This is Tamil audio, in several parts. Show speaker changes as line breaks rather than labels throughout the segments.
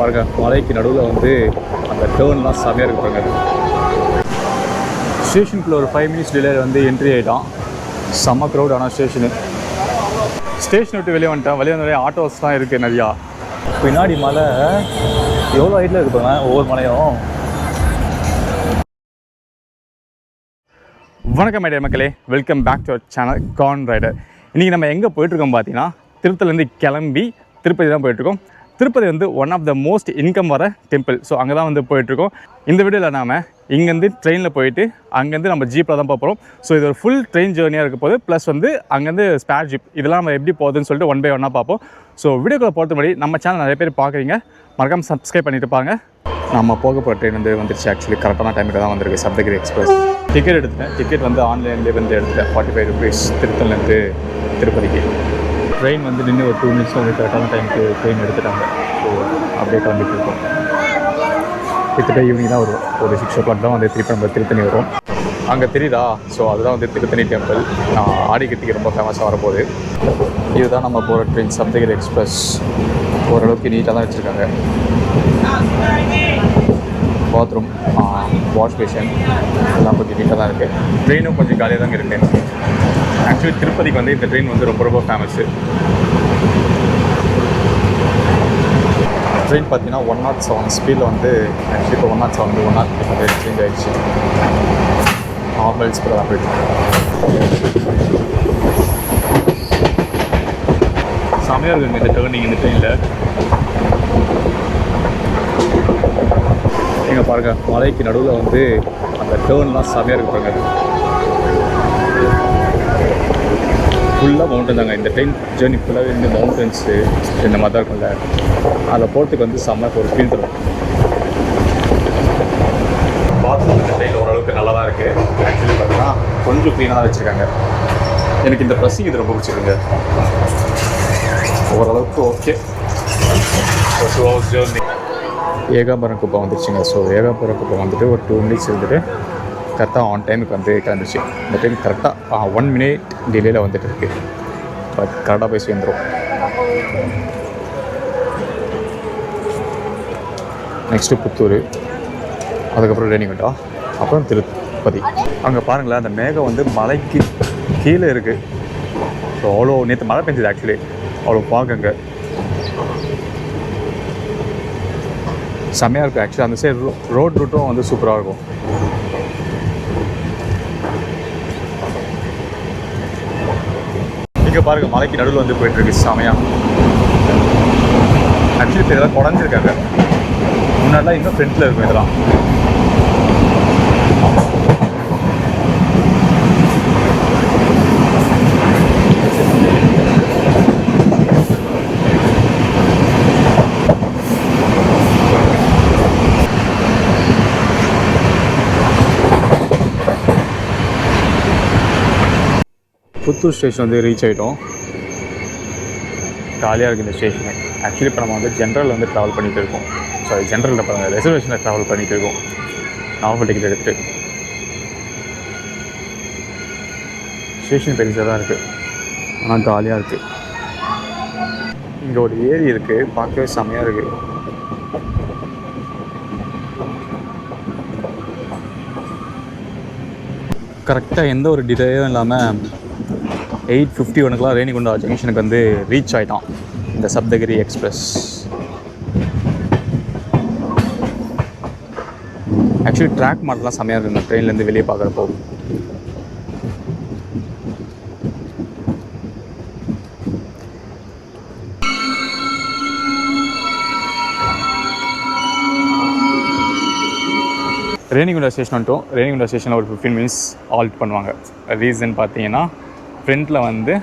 பாருங்கள் மலைக்கு நடுவில் வந்து அந்த டேர்ன்லாம் செமையாக இருக்கு பாருங்க. ஸ்டேஷனுக்குள்ள ஒரு 5 minutes டிலே வந்து என்ட்ரி ஆகிட்டான். செம்ம க்ரௌட். ஆனால் ஸ்டேஷன் விட்டு வெளியே வந்துட்டேன். வெளியே நிறைய ஆட்டோஸ் தான் இருக்குது நிறையா. பின்னாடி மலை எவ்வளோ ஹைட்டில் இருக்குங்க ஒவ்வொரு மலையும். வணக்கம் மைடியர் மக்களே, welcome back to our channel Corn Rider. இன்றைக்கி நம்ம எங்கே போயிட்டுருக்கோம் பார்த்தீங்கன்னா, திருப்பதிலேருந்து கிளம்பி திருப்பதி தான் போயிட்டுருக்கோம். திருப்பதி வந்து one of the most income வர டெம்பிள். ஸோ அங்கே தான் வந்து போயிட்டுருக்கோம். இந்த வீடியோவில் நாம் இங்கேருந்து ட்ரெயினில் போயிட்டு அங்கேருந்து நம்ம ஜீப்பில் தான் போகிறோம். ஸோ இது ஒரு ஃபுல் ட்ரெயின் ஜேர்னியாக இருக்க போது, ப்ளஸ் வந்து அங்கேருந்து ஸ்பேர் ஜீப் இதெல்லாம் நம்ம எப்படி போகுதுன்னு சொல்லிட்டு ஒன் பை ஒன்னாக பார்ப்போம். ஸோ வீடியோக்குள்ளே போகிறது முன்னாடி நம்ம சேனல் நிறைய பேர் பார்க்குறீங்க, மறக்காமல் சப்ஸ்கிரைப் பண்ணிட்டு பாருங்க. நம்ம போக போகிற ட்ரெயின் வந்து வந்துருச்சு. ஆக்சுவலி கரெக்டான டைமுக்கு தான் வந்திருக்கு. சப்தகிரி எக்ஸ்பிரஸ் டிக்கெட் எடுத்துட்டேன். டிக்கெட் வந்து ஆன்லைன்லேயே வந்து எடுத்துட்டேன். 45 rupees திருத்தலேருந்து திருப்பதிக்கு. ட்ரெயின் வந்து நின்று ஒரு 2 minutes வந்து கரெக்டான டைமுக்கு ட்ரெயின் எடுத்துட்டாங்க. ஸோ அப்படியே கிளம்பிட்டு இருக்கோம். கிட்டத்தட்ட ஈவினிங் தான் வரும். ஒரு 6 o'clock தான் வந்து திருப்பி நம்ம திருத்தணி வரும். அங்கே தெரியுதா? ஸோ அதுதான் வந்து திருத்தணி டெம்பிள். ஆடிக்கட்டிக்கு ரொம்ப ஃபேமஸாக வரப்போகுது. இதுதான் நம்ம போகிற ட்ரெயின் சப்தகிரி எக்ஸ்பிரஸ். ஓரளவுக்கு நீட்டாக தான் வச்சுருக்காங்க. பாத்ரூம், வாஷ் பேஷன் எல்லாம் கொஞ்சம் நீட்டாக தான் இருக்குது. ட்ரெயினும் கொஞ்சம் காலியாக தாங்க இருக்குது. ஆக்சுவலி திருப்பதிக்கு வந்து இந்த ட்ரெயின் வந்து ரொம்ப ரொம்ப ஃபேமஸ்ஸு. ட்ரெயின் பார்த்தீங்கன்னா 107 ஸ்பீடில் வந்து ஆக்சுவலி இப்போ 107 வந்து 103 சேஞ்ச் ஆகிடுச்சு. நார்மல் ஸ்பீடில் தான் போயிட்டு செமையாக இருக்குங்க இந்த டேர்னிங் இந்த ட்ரெயினில். நீங்கள் பாருங்கள் மலைக்கு நடுவில் வந்து அந்த டேர்ன்லாம் செமையாக இருக்கு பாருங்க. ஃபுல்லாக மவுண்டன் தாங்க. இந்த ட்ரெயின் ஜேர்னி ஃபுல்லாகவே இந்த மவுண்டன்ஸு இந்த மாதிரி தான் இருக்கும்ல, அதில் போகிறதுக்கு வந்து செம்ம ஒரு ஃபீல் தரும். பாத்ரூம் இந்த ட்ரெயின் ஓரளவுக்கு நல்லா தான் இருக்குது. ஆக்சுவலி பார்த்தீங்கன்னா கொஞ்சம் க்ளீனாக தான் வச்சுருக்காங்க. எனக்கு இந்த ப்ரெஸ்ஸிங் இது ரொம்ப பிடிச்சிருக்குங்க. ஓரளவுக்கு ஓகே. ஒரு 2 hours ஜேர்னி. ஏகாம்பரம் குப்பம் வந்துருச்சுங்க. ஸோ ஏகாம்பரம் குப்பம் வந்துட்டு ஒரு 2 minutes இருந்துட்டு கரெக்டாக ஆன் டைமுக்கு வந்து கிளம்பிச்சு. இந்த ட்ரெயின் கரெக்டாக 1 minute டிலேயில் வந்துட்டு இருக்கு. பட் கரெக்டாக போய் சேர்ந்துடும். நெக்ஸ்ட்டு புத்தூர், அதுக்கப்புறம் ரேணிகுண்டா, அப்புறம் திருப்பதி. அங்கே பாருங்களேன், அந்த மேகம் வந்து மலைக்கு கீழே இருக்குது. ஸோ அவ்வளோ நேற்று மழை பெஞ்சது. ஆக்சுவலி அவ்வளோ பார்க்குங்க செம்மையாக இருக்குது. ஆக்சுவலி அந்த சைடு ரோட் ரூட்டும் வந்து சூப்பராக இருக்கும். இங்கே பாருங்கள் மலைக்கு நடுவில் வந்து போயிட்டுருக்கு செமையாக. ஆக்சுவலி இப்போ இதெல்லாம் குறைஞ்சிருக்காங்க. முன்னாடிலாம் இன்னும் ஃப்ரண்ட்டில் இருக்கும் இதெல்லாம். புத்தூர் ஸ்டேஷன் வந்து ரீச் ஆகிட்டோம். காலியாக இருக்குது இந்த ஸ்டேஷனு. ஆக்சுவலி இப்போ நம்ம வந்து ஜென்ரலில் வந்து ட்ராவல் பண்ணிகிட்டு இருக்கோம். சாரி, ஜென்ரலில் பாருங்கள், ரிசர்வேஷனில் ட்ராவல் பண்ணிகிட்டு இருக்கோம். நார்மல் டிக்கெட் எடுத்துகிட்டு. ஸ்டேஷன் பெருசாக தான் இருக்குது, ஆனால் காலியாக இருக்குது. இங்கே ஒரு ஏரி இருக்குது, பார்க்கவே செம்மையாக இருக்குது. கரெக்டாக எந்த ஒரு டிலேயும் இல்லாமல் 8:51 ரேணிகுண்டா ஜங்ஷனுக்கு வந்து ரீச் ஆகிட்டான் இந்த சப்தகிரி எக்ஸ்பிரஸ். ஆக்சுவலி ட்ராக் மாடலாம் செம்மையாக இருக்குது இந்த ட்ரெயின்லேருந்து வெளியே பார்க்குறப்போ. ரேணிகுண்டா ஸ்டேஷன் வந்துட்டோம். ரேணிகுண்டா ஸ்டேஷனில் ஒரு 15 minutes ஆல்ட் பண்ணுவாங்க. ரீசன் பார்த்தீங்கன்னா ஃப்ரண்ட்டில் வந்து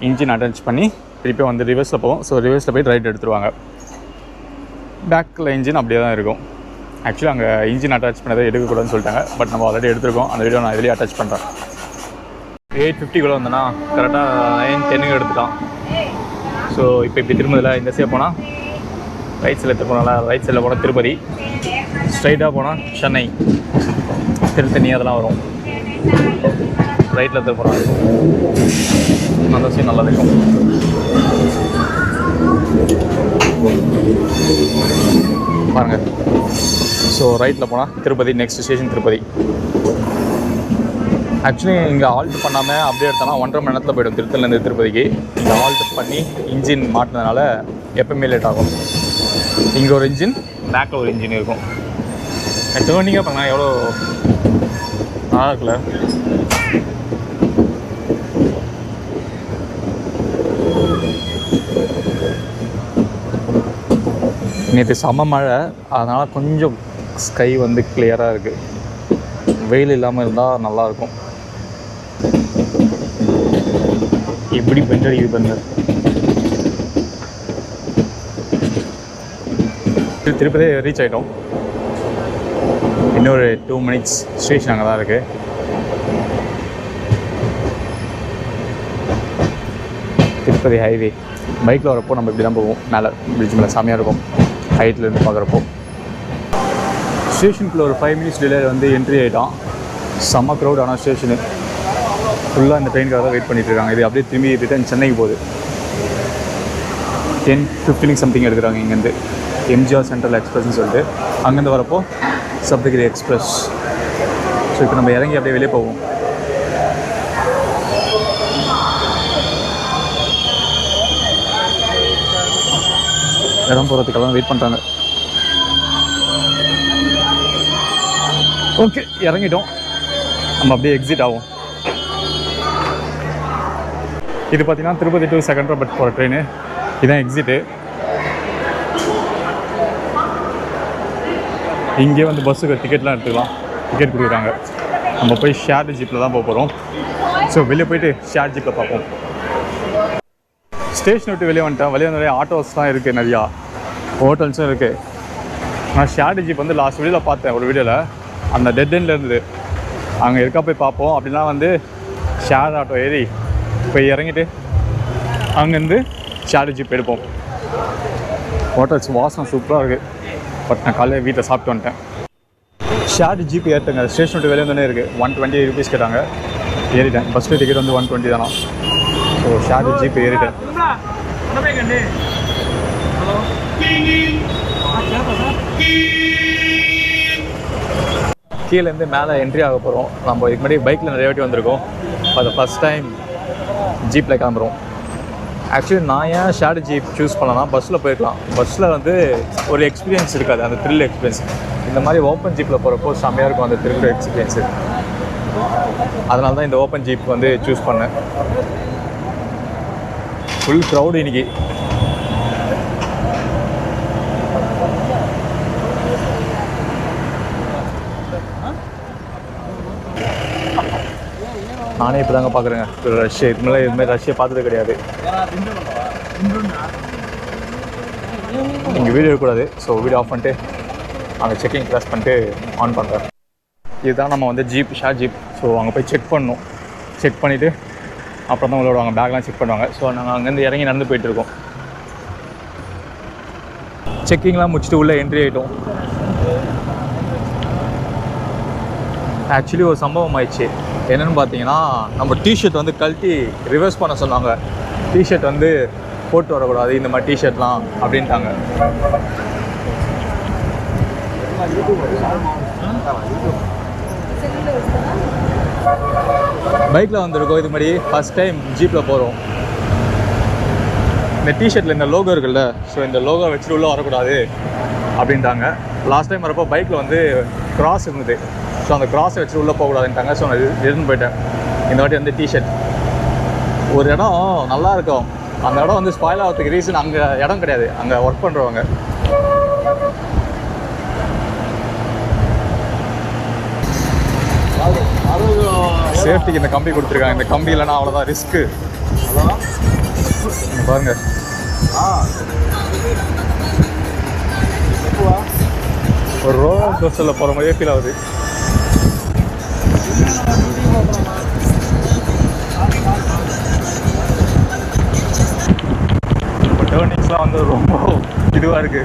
இன்ஜின் அட்டாச் பண்ணி திருப்பி வந்து ரிவர்ஸில் போவோம். ஸோ ரிவர்ஸில் போய்ட்டு ரைட் எடுத்துருவாங்க. பேக்கில் இன்ஜின் அப்படியே தான் இருக்கும். ஆக்சுவலி அங்கே இன்ஜின் அட்டாச் பண்ணதை எடுக்கக்கூடாதுன்னு சொல்லிட்டாங்க. பட் நம்ம ஆல்ரெடி எடுத்துருக்கோம். அந்த வீடியோ நான் இதிலேயே அட்டாச் பண்ணுறேன். 8:50 வந்தேன்னா கரெக்டாக 9:10 எடுத்துட்டான். ஸோ இப்போ இப்படி திரும்பதில் இந்த சைடு போனால் ரைட் சைடில் திருப்பினால ரைட் சைடில் போனால் திருப்பதி, ஸ்ட்ரைட்டாக போனால் சென்னை, திருத்தணி அதெல்லாம் வரும். ரைட்டில் திருப்பினா அந்த சைடு நல்லா இருக்கும். பாருங்கள். ஸோ ரைட்டில் போனால் Tirupati, next station Tirupati. Actually இங்கே ஆல்ட் பண்ணாமல் அப்படியே எடுத்தோன்னா 1.5 மணி நேரத்தில் போய்டும் திருத்தலேருந்து திருப்பதிக்கு. இங்கே ஆல்ட் பண்ணி இன்ஜின் மாட்டினதுனால எப்பவுமே லேட் ஆகும். இங்கே ஒரு இன்ஜின், பேக்கில் ஒரு இன்ஜின் இருக்கும். டேர்னிங்காக பண்ணால் எவ்வளோ நல்லா இருக்குல்ல. நேற்று செம்ம மழை, அதனால் கொஞ்சம் ஸ்கை வந்து கிளியராக இருக்குது. வெயில் இல்லாமல் இருந்தால் நல்லாயிருக்கும். எப்படி பெண்ட் அடிக்குது பாருங்க. திருப்பதி ரீச் ஆகிட்டோம். இன்னொரு 2 மினிட்ஸ் ஸ்டேஷன் அங்கே தான் இருக்குது. திருப்பதி ஹைவே பைக்கில் வரப்போ நம்ம இப்படி தான் போவோம். மேலே பிரிட்ஜ் மேலே செம்மையாக இருக்கும் ஹைட்லேருந்து பார்க்குறப்போ. ஸ்டேஷனுக்குள்ள ஒரு 5 மினிட்ஸ் டிலே வந்து என்ட்ரி ஆகிட்டான். செம்ம க்ரௌட். ஆனால் ஸ்டேஷனு ஃபுல்லாக இந்த ட்ரெயினுக்காக தான் வெயிட் பண்ணிகிட்டு இருக்காங்க. இது அப்படியே திரும்பி ரிட்டர்ன் சென்னைக்கு போகுது. 10:15 சம்திங் எடுக்கிறாங்க இங்கேருந்து. எம்ஜிஆர் சென்ட்ரல் எக்ஸ்பிரஸ்ன்னு சொல்லிட்டு அங்கேருந்து வரப்போ சப்தகிரி எக்ஸ்பிரஸ். ஸோ இப்போ நம்ம இறங்கி அப்படியே வெளியே போவோம். இடம் போகிறதுக்கெல்லாம் வெயிட் பண்ணுறாங்க. ஓகே, இறங்கிட்டோம். நம்ம அப்படியே எக்ஸிட் ஆகும். இது பார்த்தீங்கன்னா திருப்பதி டு செகண்ட்ராபாத் போகிற ட்ரெயின். இதுதான் எக்ஸிட்டு. இங்கே வந்து பஸ்ஸுக்கு டிக்கெட்லாம் எடுத்துக்கலாம். டிக்கெட் கொடுக்குறாங்க. நம்ம போய் ஷேர் ஜீப்பில் தான் போக போகிறோம். ஸோ வெளியே போயிட்டு ஷேர் ஜீப்பில் பார்ப்போம். ஸ்டேஷன் விட்டு வெளியே வந்துட்டேன். வெளியே நிறைய ஆட்டோஸ் தான் இருக்குது, நிறையா ஹோட்டல்ஸும் இருக்குது. நான் ஷேர் ஜீப் வந்து லாஸ்ட் வீடியோவில் பார்த்தேன். ஒரு வீடியோவில் அந்த டெட் எண்டில் இருந்தது. அங்கே இருக்கா போய் பார்ப்போம். அப்படின்னா வந்து ஷேர் ஆட்டோ ஏறி போய் இறங்கிட்டு அங்கேருந்து ஷேர் ஜீப் எடுப்போம். ஹோட்டல்ஸ் வாசம் சூப்பராக இருக்குது. பட் நான் காலையில் வீட்டில் சாப்பிட்டு வந்துட்டேன். ஷேர் ஜீப் ஏற்றுங்க. ஸ்டேஷன் விட்டு வெளியே வந்தோடனே இருக்குது. 120 rupees கேட்டாங்க. ஏறிட்டேன். பஸ்ஸில் டிக்கெட் வந்து 120 தானா. ஸோ ஷேர் ஜீப் ஏறிட்டேன். கீழேருந்து மேலே என்ட்ரி ஆக போகிறோம். நம்ம இதுக்கு முன்னாடி பைக்கில் நிறைய வாட்டி வந்திருக்கோம். அது ஃபஸ்ட் டைம் ஜீப்பில் கிளம்புறோம். ஆக்சுவலி நான் ஏன் ஷேர் ஜீப் சூஸ் பண்ணலாம், பஸ்ஸில் போயிருக்கலாம். பஸ்ஸில் வந்து ஒரு எக்ஸ்பீரியன்ஸ் இருக்காது, அந்த த்ரில் எக்ஸ்பீரியன்ஸ். இந்த மாதிரி ஓப்பன் ஜீப்பில் போகிறப்போ செம்மையாக இருக்கும் அந்த த்ரில் எக்ஸ்பீரியன்ஸு. அதனால தான் இந்த ஓப்பன் ஜீப் வந்து சூஸ் பண்ணேன். ஃபுல் க்ரௌடு இன்றைக்கி. நானே இப்போ தாங்க பார்க்குறேங்க ரஷ்யா. இதுமாதிரி இதுமாதிரி ரஷ்யா பார்த்தது கிடையாது. இங்கே வீடியோ இருக்கக்கூடாது. ஸோ வீடியோ ஆஃப் பண்ணிட்டு அங்கே செக்கிங் ப்ரெஸ் பண்ணிட்டு ஆன் பண்ணுறேன். இதுதான் நம்ம வந்து ஜீப், ஷேர் ஜீப். ஸோ அங்கே போய் செக் பண்ணணும். செக் பண்ணிவிட்டு அப்புறம் தான் உங்களோட அவங்க பேக்லாம் செக் பண்ணுவாங்க. ஸோ நாங்கள் அங்கேருந்து இறங்கி நடந்து போயிட்டுருக்கோம். செக்கிங்லாம் முடிச்சுட்டு உள்ளே என்ட்ரி ஆகிட்டோம். ஆக்சுவலி ஒரு சம்பவம் ஆயிடுச்சு. என்னென்னு பார்த்தீங்கன்னா, நம்ம டிஷர்ட் வந்து கழட்டி ரிவர்ஸ் பண்ண சொன்னாங்க. டிஷர்ட் வந்து போட்டு வரக்கூடாது இந்த மாதிரி டிஷர்ட்லாம் அப்படின்ட்டாங்க. பைக்கில் வந்திருக்கோம். இது மாதிரி ஃபஸ்ட் டைம் ஜீப்பில் போகிறோம். இந்த டிஷர்ட்டில் இந்த லோகோ இருக்குல்ல, ஸோ இந்த லோகோ வச்சுட்டு உள்ளே வரக்கூடாது அப்படின்ட்டாங்க. லாஸ்ட் டைம் வரப்போ பைக்கில் வந்து கிராஸ் இருந்தது. ஸோ அந்த கிராஸை வச்சு உள்ளே போகக்கூடாதுன்ட்டாங்க. ஸோ நான் இருந்து போயிட்டேன். இந்த வாட்டி வந்து டிஷர்ட் ஒரு இடம் நல்லா இருக்கும். அந்த இடம் வந்து ஸ்பாயில் ஆகிறதுக்கு ரீசன் அங்கே இடம் கிடையாது, அங்கே ஒர்க் பண்ணுறவங்க. சேஃப்டிக்கு இந்த கம்பி கொடுத்துருக்காங்க. இந்த கம்பி இல்லைன்னா அவ்வளோதான் ரிஸ்க்கு. பாருங்க, ஒரு ரோலர் கோஸ்டரில் போகிற மாதிரியே ஃபீல் ஆகுது. டேர்னிங்ஸ்லாம் வந்து ரொம்ப இதுவாக இருக்குது.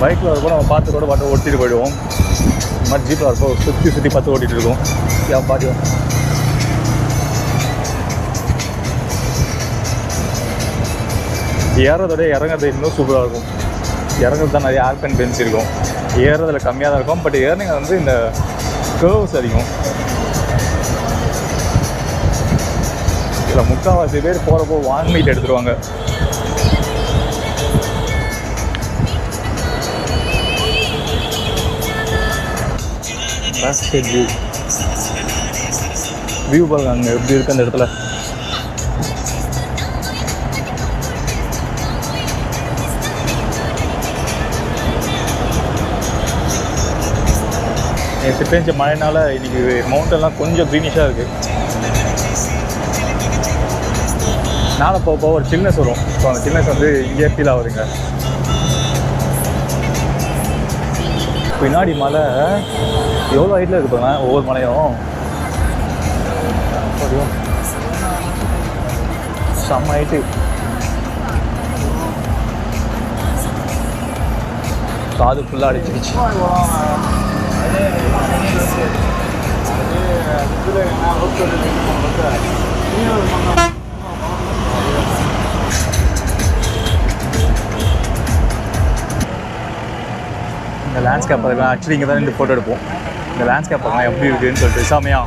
பைக்கில் வரப்போ நம்ம பார்த்து கூட பாட்டு ஓட்டிகிட்டு போயிடுவோம். இந்த மாதிரி ஜீப்பில் வரப்போ சுற்றி சுற்றி பார்த்து ஓட்டிகிட்டு இருக்கோம். ஏன் பாட்டியும் ஏறதோட இறங்குறது இன்னும் சூப்பராக இருக்கும். இறங்குறது தான் நிறைய ஆல்பைன் பென்ச் இருக்கும், ஏறுறதுல கம்மியாக தான் இருக்கும். பட் ஏர்னிங் வந்து இந்த கர்வ்ஸ் அதிகம். இதில் முக்கால்வாசி பேர் போகிறப்போ வான்மீட் எடுத்துருவாங்க. வியூ பாருங்க அங்கே எப்படி இருக்குது அந்த இடத்துல. நேற்று பெஞ்ச மழைனால இன்றைக்கி மவுண்டெல்லாம் கொஞ்சம் க்ரீனிஷாக இருக்குது. நாளை போக போக ஒரு சில்னஸ் வரும். ஸோ அந்த சில்னஸ் வந்து இங்கே ஃபீல் ஆகுதுங்க. பின்னாடி மலை எவ்வளோ ஹைட்டில் இருக்குது பாருங்க ஒவ்வொரு மலையும். செம்ம ஹைட்டு. காது ஃபுல்லாக அடிச்சிருச்சு. இந்த லேண்ட்ஸ்கேப் பார்க்கலாம். ஆக்சுவலி இங்கே தான் 2 ஃபோட்டோ எடுப்போம். இந்த லேண்ட்ஸ்கேப் பார்க்கலாம் எப்படி இருக்குதுன்னு சொல்லிட்டு செமையா.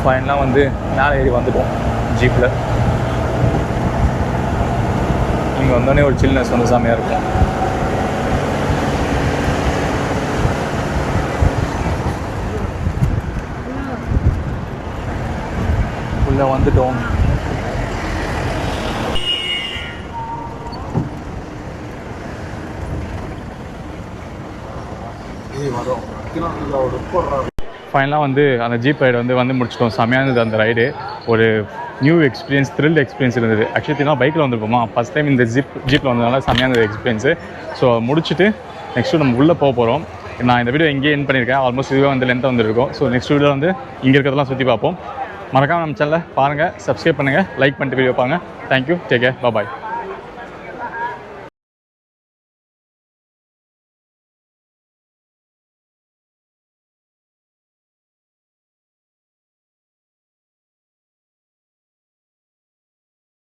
ஃபைனலாக வந்து மேலே ஏறி வந்துட்டோம் ஜீப்பில். இங்கே வந்தோடனே ஒரு சில்னஸ் வந்து செமையாக இருக்கும். உள்ளே வந்துட்டோம். ஃபைனலாக வந்து அந்த ஜீப் ரைடு வந்து முடிச்சிட்டோம். செமையாக இருந்தது அந்த ரைடு. ஒரு நியூ எக்ஸ்பீரியன்ஸ், த்ரில் எக்ஸ்பீரியன்ஸ் இருந்தது. ஆக்சுவலி பைக்கில் வந்துருப்போமா, ஃபஸ்ட் டைம் இந்த ஜீப்பில் வந்ததுனால செமையாக இருந்தது எக்ஸ்பீரியன்ஸு. ஸோ முடிச்சுட்டு நெக்ஸ்ட்டு நம்ம உள்ளே போக போகிறோம். நான் இந்த வீடியோ இங்கேயே என் பண்ணியிருக்கேன். ஆல்மோஸ்ட் இதுவே வந்து லென்த்தாக வந்துருக்கும். ஸோ நெக்ஸ்ட் வீடியோ வந்து இங்கே இருக்கிறதெல்லாம் சுற்றி பார்ப்போம். மறக்காமல் நம்ம சேனலை பாருங்கள், சப்ஸ்கிரைப் பண்ணுங்கள், லைக் பண்ணிட்டு வீடியோ பாருங்கள். தேங்க்யூ, டேக் கேர், பாய்.